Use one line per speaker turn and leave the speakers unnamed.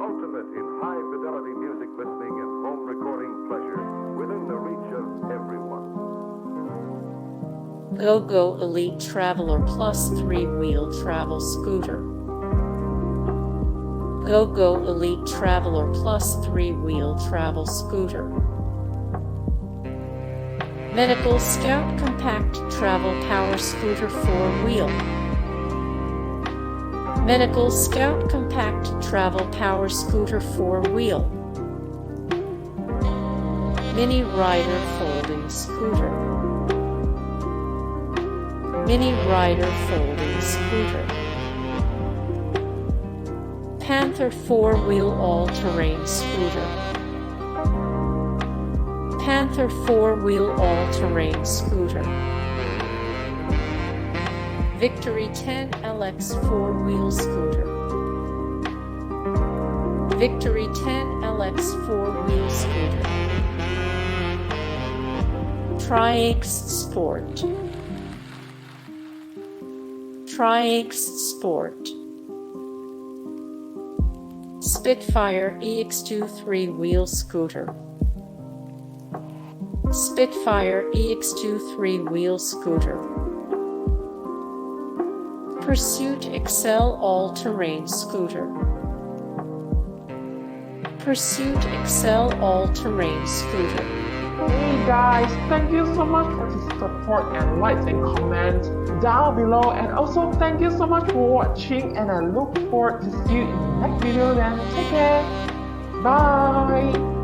ultimate in high-fidelity music listening and home recording pleasure within the reach of everyone.
GoGo Elite Traveler Plus 3-Wheel Travel Scooter. GoGo Elite Traveler Plus 3-Wheel Travel Scooter. Medical Scout Compact Travel Power Scooter 4-Wheel. Medical Scout Compact Travel Power Scooter 4-Wheel. Mini Rider Folding Scooter. Mini Rider Folding Scooter. Panther 4-Wheel All-Terrain Scooter. Panther 4-Wheel All-Terrain Scooter. Victory 10 LX 4-Wheel Scooter. Victory 10 LX 4-Wheel Scooter. Triaxe Sport. Triaxe Sport. Spitfire EX2 3-Wheel Scooter. Spitfire EX2 3-Wheel Scooter. Pursuit Excel All-Terrain Scooter. Pursuit Excel All-Terrain Scooter.
Hey guys, thank you so much for the support and likes and comments down below, and also thank you so much for watching, and I look forward to see you in the next video. Then take care, bye.